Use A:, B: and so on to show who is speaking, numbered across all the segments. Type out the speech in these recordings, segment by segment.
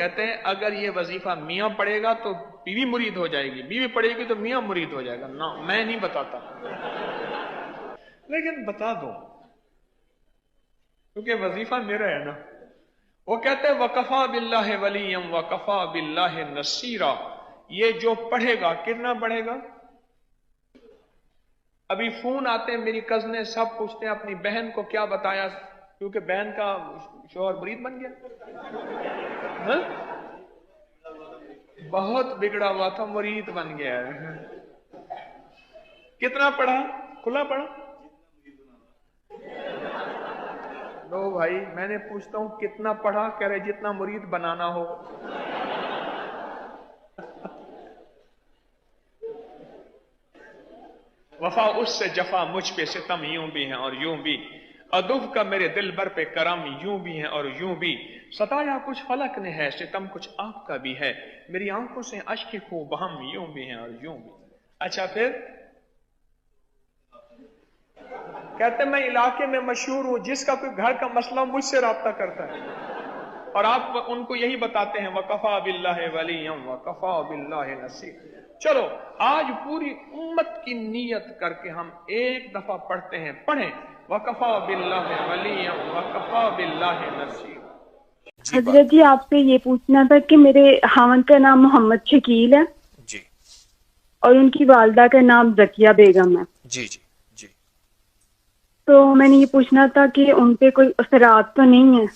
A: کہتے ہیں اگر یہ وظیفہ میاں پڑھے گا تو بیوی مرید ہو جائے گی، بیوی پڑھے گی تو میاں مرید ہو جائے گا. نہ میں نہیں بتاتا، لیکن بتا دو کیونکہ وظیفہ میرا ہے نا. وہ کہتے ہیں وَكَفَى بِاللَّهِ وَلِيًّا وَكَفَى بِاللَّهِ نَصِيرًا. یہ جو پڑھے گا کتنا پڑھے گا؟ ابھی فون آتے ہیں میری کزنیں سب پوچھتے ہیں اپنی بہن کو کیا بتایا، کیونکہ بہن کا شوہر مرید بن گیا. ہاں؟ بہت بگڑا ہوا تھا، مرید بن گیا ہے. کتنا پڑھا؟ کھلا پڑھا؟ لو بھائی میں نے پوچھتا ہوں کتنا پڑھا، کہہ رہے جتنا مرید بنانا ہو. وفا اس سے جفا مجھ پہ ستم یوں بھی ہیں اور یوں بھی، ادب کا میرے دل بر پہ کرم یوں بھی ہیں اور یوں بھی، ستایا کچھ فلک نے ہے ستم کچھ آپ کا بھی ہے، میری آنکھوں سے اشک خوب بہم یوں بھی ہیں اور یوں بھی. اچھا پھر کہتے ہیں میں علاقے میں مشہور ہوں، جس کا کوئی گھر کا مسئلہ مجھ سے رابطہ کرتا ہے، اور آپ ان کو یہی بتاتے ہیں وَكَفَى بِاللَّهِ وَلِيًّا وَكَفَى بِاللَّهِ نَصِيرًا. چلو آج پوری امت کی نیت کر کے ہم ایک دفعہ پڑھتے ہیں، پڑھیں وَكَفَى بِاللَّهِ وَلِيًّا وَكَفَى بِاللَّهِ نَصِيرًا.
B: حضرت جی آپ سے یہ پوچھنا تھا کہ میرے خاوند کا نام محمد شکیل ہے
C: جی
B: اور ان کی والدہ کا نام زکیہ بیگم ہے.
C: جی جی جی.
B: تو میں نے یہ پوچھنا تھا کہ ان پہ کوئی اثرات تو نہیں ہے؟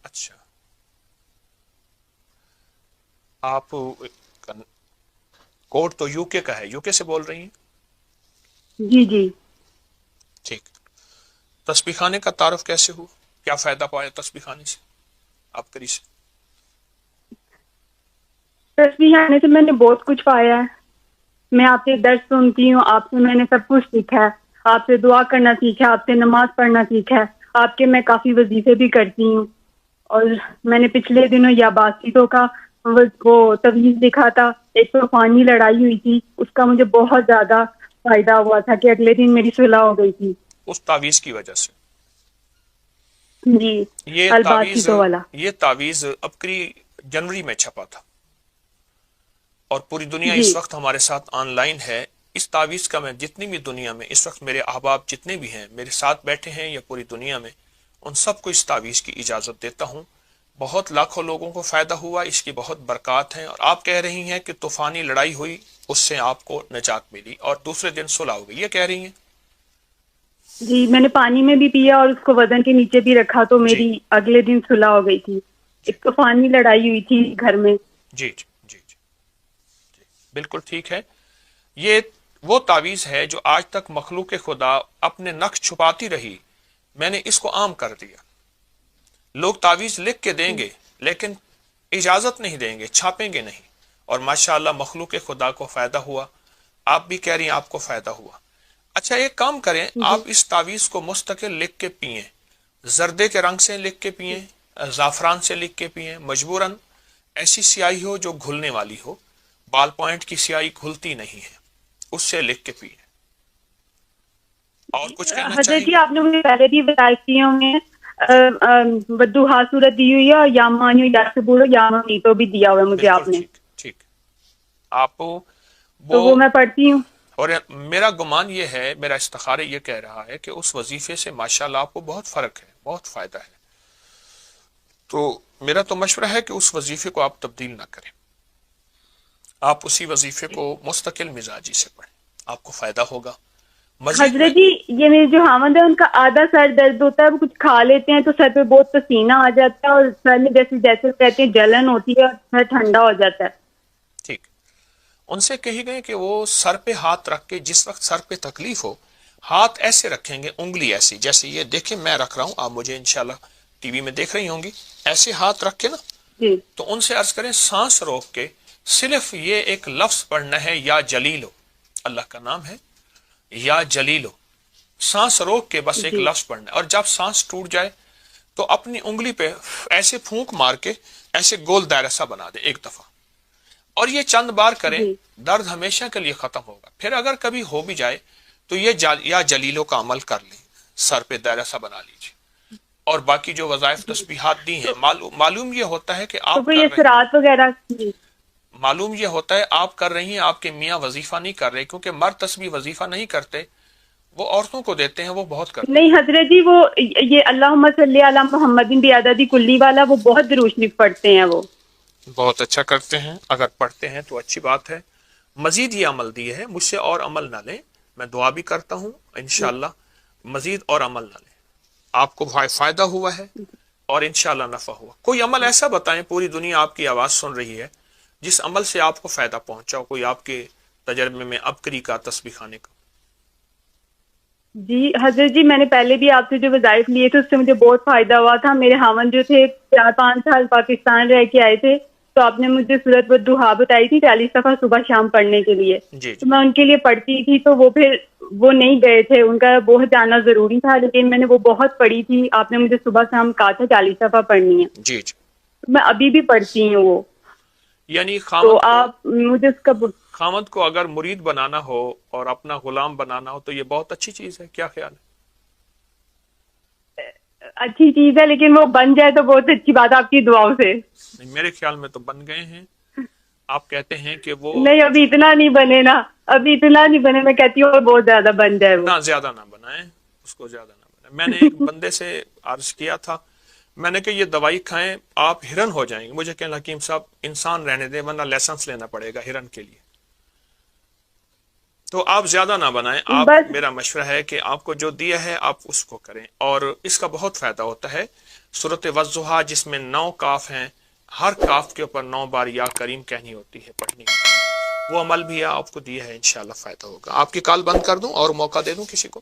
C: اچھا آپ کوڈ تو یو کے کا ہے، یو کے سے بول رہی ہیں؟
B: جی جی.
C: ٹھیک. تسبیح خانے کا تعارف کیسے ہوا؟ کیا فائدہ پایا تسبیح خانے سے آپ کری سے؟
B: تصویر آنے سے میں نے بہت کچھ پایا ہے. میں آپ سے درس سنتی ہوں، آپ سے میں نے سب کچھ سیکھا ہے، آپ سے دعا کرنا سیکھا، آپ سے نماز پڑھنا سیکھا ہے، آپ کے میں کافی وظیفے بھی کرتی ہوں. اور میں نے پچھلے دنوں یا باسیتوں کا وہ تویز لکھا تھا، ایک طوفانی لڑائی ہوئی تھی، اس کا مجھے بہت زیادہ فائدہ ہوا تھا کہ اگلے دن میری صلح ہو گئی تھی.
C: اس تعویذ کی وجہ سے؟
B: جی
C: یہ
B: الباسیتوں والا.
C: تعویذ ابکری جنوری میں چھپا تھا اور پوری دنیا
B: جی
C: اس وقت ہمارے ساتھ آن لائن ہے. اس تعویذ کا میں جتنی بھی دنیا میں اس وقت میرے احباب جتنے بھی ہیں میرے ساتھ بیٹھے ہیں یا پوری دنیا میں، ان سب کو اس تعویذ کی اجازت دیتا ہوں. بہت لاکھوں لوگوں کو فائدہ ہوا، اس کی بہت برکات ہیں. اور آپ کہہ رہی ہیں کہ طوفانی لڑائی ہوئی، اس سے آپ کو نجات ملی اور دوسرے دن صلح ہو گئی، یہ کہہ رہی ہیں؟
B: جی میں نے پانی میں بھی پیا اور اس کو وزن کے نیچے بھی رکھا تو
C: جی
B: میری اگلے دن صلح ہو گئی تھی.
C: جی
B: ایک طوفانی لڑائی ہوئی تھی گھر میں.
C: جی جی جی جی جی بالکل ٹھیک ہے. یہ وہ تعویذ ہے جو آج تک مخلوق خدا اپنے نقش چھپاتی رہی، میں نے اس کو عام کر دیا. لوگ تعویذ لکھ کے دیں گے لیکن اجازت نہیں دیں گے، چھاپیں گے نہیں، اور ماشاءاللہ مخلوق خدا کو فائدہ ہوا. آپ بھی کہہ رہی ہیں آپ کو فائدہ ہوا. اچھا ایک کام کریں،
B: جی
C: آپ اس تعویذ کو مستقل لکھ کے پئیں، زردے کے رنگ سے لکھ کے پئیں، زعفران سے لکھ کے پئیں، مجبوراً ایسی سیاہی ہو جو گھلنے والی ہو. بال پوائنٹ کی سیاہی گھلتی نہیں ہے، اس سے لکھ کے پئیں. اور کچھ کہنا
B: حضرت
C: چاہیں
B: جی
C: گے؟
B: آپ نے مجھے پہلے بھی بتائی میں بدوہا صورت دی ہوئی ہے اور یا مانیو یا سبورو یا مانی تو بھی دیا ہوا ہے مجھے
C: بالکل
B: آپ نے،
C: ٹھیک ٹھیک. آپ
B: تو وہ میں پڑھتی ہوں.
C: اور میرا گمان یہ ہے، میرا استخارہ یہ کہہ رہا ہے کہ اس وظیفے سے ماشاءاللہ آپ کو بہت فرق ہے، بہت فائدہ ہے. تو میرا تو مشورہ ہے کہ اس وظیفے کو آپ تبدیل نہ کریں، آپ اسی وظیفے کو مستقل مزاجی سے پڑھیں، آپ کو فائدہ ہوگا. مزید میں
B: حضرت جی یہ میرے جو خاوند ہے ان کا آدھا سر درد ہوتا ہے، وہ کچھ کھا لیتے ہیں تو سر پہ بہت پسینہ آ جاتا ہے اور سر میں جیسے جیسے کہتے ہیں جلن ہوتی ہے اور سر ٹھنڈا ہو جاتا ہے.
C: ٹھیک، ان سے کہی گئے کہ وہ سر پہ ہاتھ رکھ کے جس وقت سر پہ تکلیف ہو ہاتھ ایسے رکھیں گے، انگلی ایسی، جیسے یہ دیکھیں میں رکھ رہا ہوں، آپ مجھے انشاءاللہ ٹی وی میں دیکھ رہی ہوں گی، ایسے ہاتھ رکھ کے نا،
B: جی
C: تو ان سے عرض کریں سانس روک کے صرف یہ ایک لفظ پڑھنا ہے، یا جلیلو، اللہ کا نام ہے یا جلیلو. سانس روک کے بس ایک
B: جی
C: لفظ پڑھنا ہے، اور جب سانس ٹوٹ جائے تو اپنی انگلی پہ ایسے پھونک مار کے ایسے گول دائرہ سا بنا دے ایک دفعہ، اور یہ چند بار کریں،
B: جی
C: درد ہمیشہ کے لیے ختم ہوگا. پھر اگر کبھی ہو بھی جائے تو یہ یا جلیلوں کا عمل کر لیں، سر پہ دائرہ سا بنا لیجیے. اور باقی جو وظائف تسبیحات دی ہیں، معلوم یہ ہوتا ہے کہ
B: تو
C: آپ
B: کوئی
C: کر رہے ہیں،
B: اثرات وغیرہ؟
C: معلوم یہ ہوتا ہے آپ کر رہی ہیں، آپ کے میاں وظیفہ نہیں کر رہے، کیونکہ مرد تسبیح وظیفہ نہیں کرتے، وہ عورتوں کو دیتے ہیں، وہ بہت کرتے ہیں۔
B: نہیں حضرت جی، وہ یہ اللہم صلی علی محمد بعدد کلی والا وہ بہت درود شریف پڑھتے ہیں، وہ
C: بہت اچھا کرتے ہیں، اگر پڑھتے ہیں تو اچھی بات ہے۔ مزید یہ عمل دیے ہے، مجھ سے اور عمل نہ لیں، میں دعا بھی کرتا ہوں انشاءاللہ مزید اور عمل نہ لیں، آپ کو فائدہ ہوا ہے اور انشاءاللہ نفع ہوا۔ کوئی عمل ایسا بتائیں، پوری دنیا آپ کی آواز سن رہی ہے، جس عمل سے آپ کو فائدہ پہنچا ہو، کوئی آپ کے تجربے میں ابکری کا، تسبیح خانے کا۔
B: جی حضرت جی، میں نے پہلے بھی آپ سے جو وظائف لیے تھے اس سے مجھے بہت فائدہ ہوا تھا۔ میرے خاوند جو تھے 4-5 سال پاکستان رہ کے آئے تھے، تو آپ نے مجھے سورۃ والضحیٰ بتائی تھی 40 دفعہ صبح شام پڑھنے کے لیے،
C: جی
B: تو میں ان کے لیے پڑھتی تھی، تو وہ نہیں گئے تھے، ان کا بہت جانا ضروری تھا، لیکن میں نے وہ بہت پڑھی تھی، آپ نے مجھے صبح شام کہا تھا 40 دفعہ پڑھنی ہے،
C: جی جی،
B: میں ابھی بھی پڑھتی ہوں وہ۔
C: یعنی
B: تو آپ مجھے اس کا
C: خامد کو اگر مرید بنانا ہو اور اپنا غلام بنانا ہو تو یہ بہت اچھی چیز ہے، کیا خیال ہے؟
B: اچھی چیز ہے، لیکن وہ بن جائے تو بہت اچھی بات ہے آپ کی دعاؤں سے۔
C: میرے خیال میں تو بن گئے ہیں، آپ کہتے ہیں کہ وہ
B: نہیں، ابھی اتنا نہیں بنے نا، ابھی اتنا نہیں بنے، میں کہتی ہوں اور بہت زیادہ بن جائے وہ۔
C: نہ زیادہ نہ بنائیں اس کو، زیادہ نہ بنائیں۔ میں نے ایک بندے سے عرض کیا تھا، میں نے کہ یہ دوائی کھائیں آپ ہرن ہو جائیں گے، مجھے کہنا حکیم صاحب انسان رہنے دیں ورنہ لائسنس لینا پڑے گا ہرن کے لیے، تو آپ زیادہ نہ بنائیں۔ آپ میرا مشورہ ہے کہ آپ کو جو دیا ہے آپ اس کو کریں، اور اس کا بہت فائدہ ہوتا ہے۔ سورۃ والضحیٰ جس میں 9 کاف ہیں، ہر کاف کے اوپر 9 بار یا کریم کہنی ہوتی ہے، پڑھنی ہوتی ہے، وہ عمل بھی آپ کو دیا ہے، انشاءاللہ فائدہ ہوگا۔ آپ کی کال بند کر دوں اور موقع دے دوں کسی کو؟